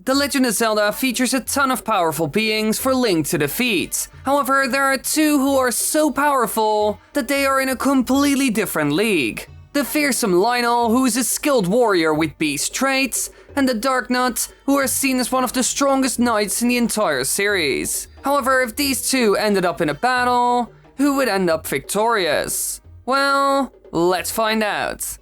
The Legend of Zelda features a ton of powerful beings for Link to defeat. However, there are two who are so powerful that they are in a completely different league. The fearsome Lynel, who is a skilled warrior with beast traits, and the Darknut, who are seen as one of the strongest knights in the entire series. However, if these two ended up in a battle, who would end up victorious? Well, let's find out.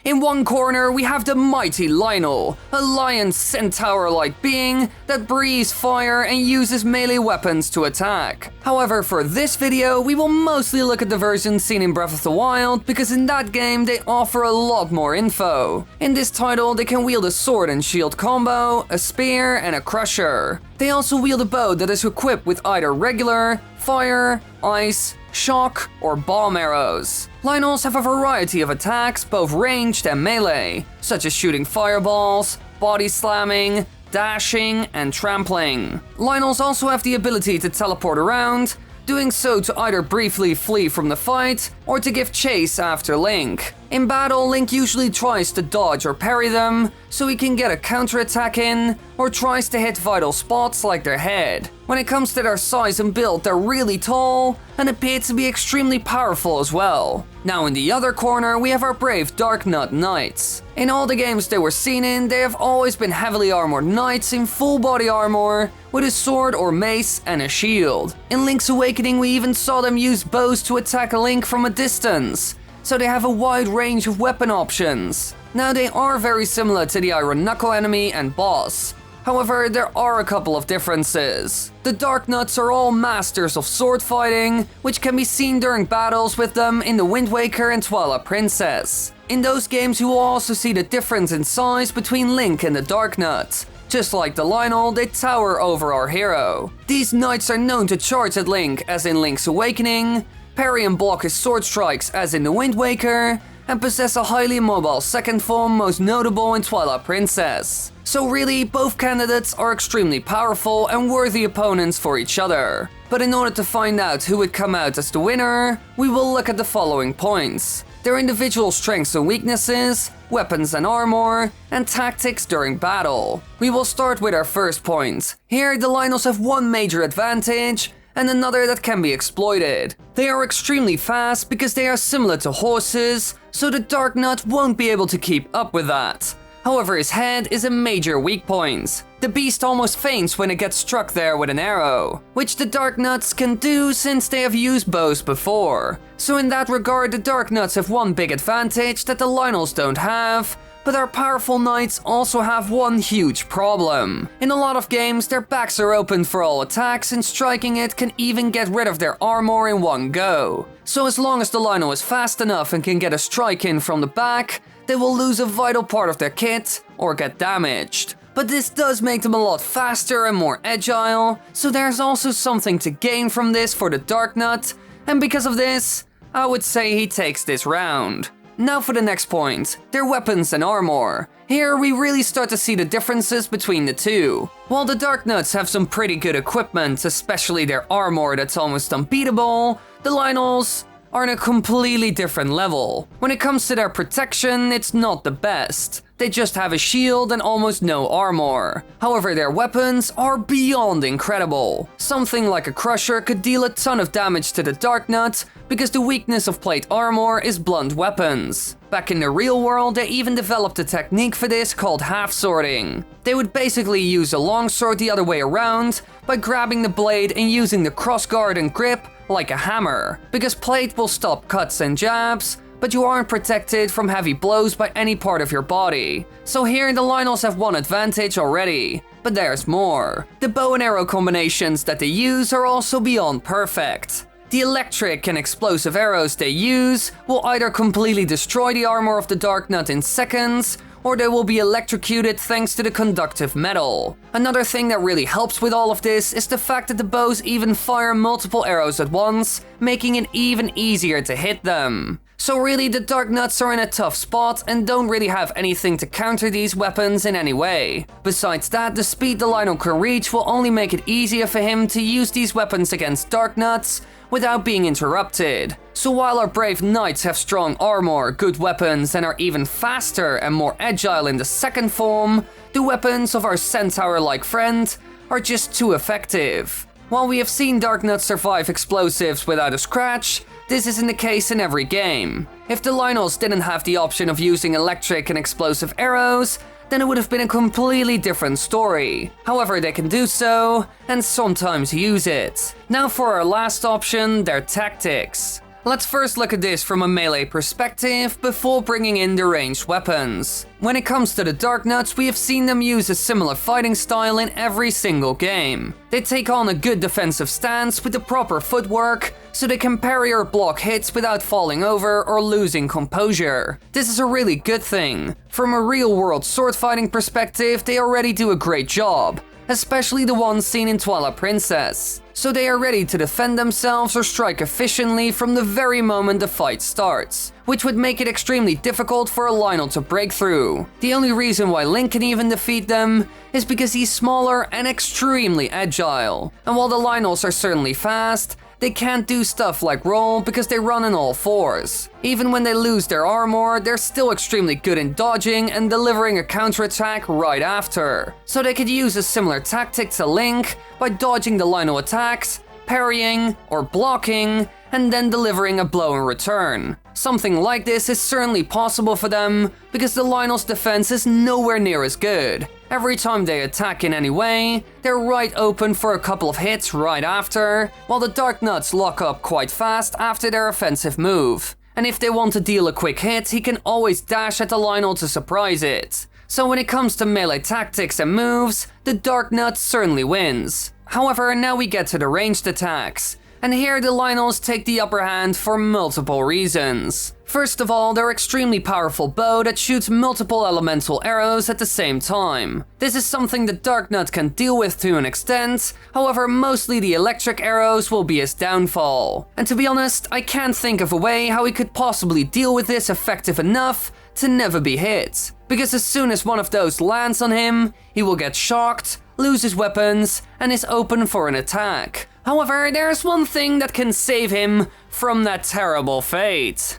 In one corner, we have the mighty Lynel, a lion centaur-like being that breathes fire and uses melee weapons to attack. However, for this video, we will mostly look at the version seen in Breath of the Wild, because in that game they offer a lot more info. In this title, they can wield a sword and shield combo, a spear, and a crusher. They also wield a bow that is equipped with either regular, fire, ice, shock, or bomb arrows. Lynels have a variety of attacks, both ranged and melee, such as shooting fireballs, body slamming, dashing, and trampling. Lynels also have the ability to teleport around, doing so to either briefly flee from the fight or to give chase after Link. In battle, Link usually tries to dodge or parry them, so he can get a counterattack in, or tries to hit vital spots like their head. When it comes to their size and build, they're really tall, and appear to be extremely powerful as well. Now in the other corner, we have our brave Darknut Knights. In all the games they were seen in, they have always been heavily armored knights in full body armor, with a sword or mace and a shield. In Link's Awakening, we even saw them use bows to attack Link from a distance, so they have a wide range of weapon options. Now they are very similar to the Iron Knuckle enemy and boss. However, there are a couple of differences. The Darknuts are all masters of sword fighting, which can be seen during battles with them in the Wind Waker and Twilight Princess. In those games, you will also see the difference in size between Link and the Darknut. Just like the Lynel, they tower over our hero. These knights are known to charge at Link, as in Link's Awakening, parry and block his sword strikes, as in the Wind Waker, and possess a highly mobile second form, most notable in Twilight Princess. So really, both candidates are extremely powerful and worthy opponents for each other. But in order to find out who would come out as the winner, we will look at the following points: their individual strengths and weaknesses, weapons and armor, and tactics during battle. We will start with our first point. Here, the Lynels have one major advantage, and another that can be exploited. They are extremely fast because they are similar to horses, so the Darknut won't be able to keep up with that. However, his head is a major weak point. The beast almost faints when it gets struck there with an arrow, which the Darknuts can do since they have used bows before. So in that regard, the Darknuts have one big advantage that the Lynels don't have, but our powerful knights also have one huge problem. In a lot of games, their backs are open for all attacks, and striking it can even get rid of their armor in one go. So as long as the Lynel is fast enough and can get a strike in from the back, they will lose a vital part of their kit or get damaged. But this does make them a lot faster and more agile, so there's also something to gain from this for the Darknut, and because of this, I would say he takes this round. Now for the next point, their weapons and armor. Here we really start to see the differences between the two. While the Darknuts have some pretty good equipment, especially their armor that's almost unbeatable, the Lynels are on a completely different level. When it comes to their protection, it's not the best. They just have a shield and almost no armor. However, their weapons are beyond incredible. Something like a crusher could deal a ton of damage to the Darknut, because the weakness of plate armor is blunt weapons. Back in the real world, they even developed a technique for this called half-swording. They would basically use a longsword the other way around by grabbing the blade and using the crossguard and grip like a hammer, because plate will stop cuts and jabs, but you aren't protected from heavy blows by any part of your body. So here the Lynels have one advantage already, but there's more. The bow and arrow combinations that they use are also beyond perfect. The electric and explosive arrows they use will either completely destroy the armor of the Darknut in seconds, or they will be electrocuted thanks to the conductive metal. Another thing that really helps with all of this is the fact that the bows even fire multiple arrows at once, making it even easier to hit them. So really, the Darknuts are in a tough spot and don't really have anything to counter these weapons in any way. Besides that, the speed the Lynel can reach will only make it easier for him to use these weapons against Darknuts, without being interrupted. So while our brave knights have strong armor, good weapons, and are even faster and more agile in the second form, the weapons of our centaur-like friend are just too effective. While we have seen Darknut survive explosives without a scratch, this isn't the case in every game. If the lynels didn't have the option of using electric and explosive arrows, then it would have been a completely different story. However, they can do so, and sometimes use it. Now for our last option, their tactics. Let's first look at this from a melee perspective before bringing in the ranged weapons. When it comes to the Darknuts, we have seen them use a similar fighting style in every single game. They take on a good defensive stance with the proper footwork, so they can parry or block hits without falling over or losing composure. This is a really good thing. From a real-world sword fighting perspective, they already do a great job, especially the ones seen in Twilight Princess. So they are ready to defend themselves or strike efficiently from the very moment the fight starts, which would make it extremely difficult for a lynel to break through. The only reason why Link can even defeat them is because he's smaller and extremely agile. And while the lynels are certainly fast, they can't do stuff like roll because they run on all fours. Even when they lose their armor, they're still extremely good in dodging and delivering a counterattack right after. So they could use a similar tactic to Link by dodging the lynel attacks, parrying, or blocking, and then delivering a blow in return. Something like this is certainly possible for them because the lynel's defense is nowhere near as good. Every time they attack in any way, they're right open for a couple of hits right after, while the Darknuts lock up quite fast after their offensive move. And if they want to deal a quick hit, he can always dash at the lynel to surprise it. So when it comes to melee tactics and moves, the Darknut certainly wins. However, now we get to the ranged attacks. And here the lynels take the upper hand for multiple reasons. First of all, their extremely powerful bow that shoots multiple elemental arrows at the same time. This is something that Darknut can deal with to an extent, however mostly the electric arrows will be his downfall. And to be honest, I can't think of a way how he could possibly deal with this effective enough to never be hit. Because as soon as one of those lands on him, he will get shocked, lose his weapons, and is open for an attack. However, there's one thing that can save him from that terrible fate.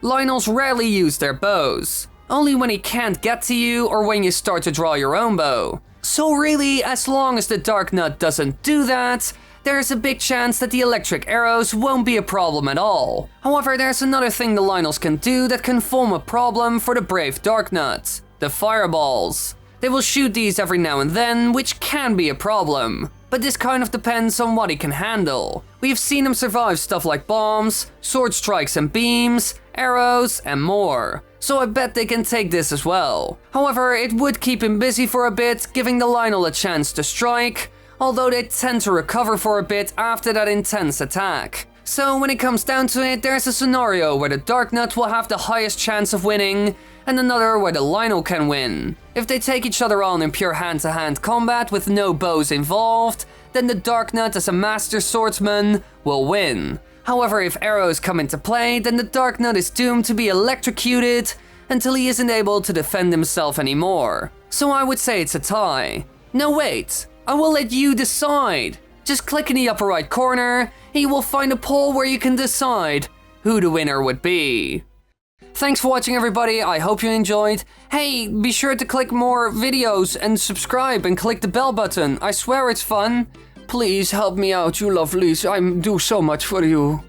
Lynels rarely use their bows, only when he can't get to you or when you start to draw your own bow. So really, as long as the Darknut doesn't do that, there's a big chance that the electric arrows won't be a problem at all. However, there's another thing the lynels can do that can form a problem for the brave Darknut: the fireballs. They will shoot these every now and then, which can be a problem. But this kind of depends on what he can handle. We've seen him survive stuff like bombs, sword strikes and beams, arrows, and more. So I bet they can take this as well. However, it would keep him busy for a bit, giving the lynel a chance to strike, although they tend to recover for a bit after that intense attack. So when it comes down to it, there's a scenario where the Darknut will have the highest chance of winning, and another where the lynel can win. If they take each other on in pure hand-to-hand combat with no bows involved, then the Darknut as a master swordsman will win. However, if arrows come into play, then the Darknut is doomed to be electrocuted until he isn't able to defend himself anymore. So I would say it's a tie. No wait, I will let you decide. Just click in the upper right corner, and you will find a poll where you can decide who the winner would be. Thanks for watching, everybody. I hope you enjoyed. Hey, be sure to click more videos and subscribe and click the bell button. I swear it's fun. Please help me out, you lovelies. I do so much for you.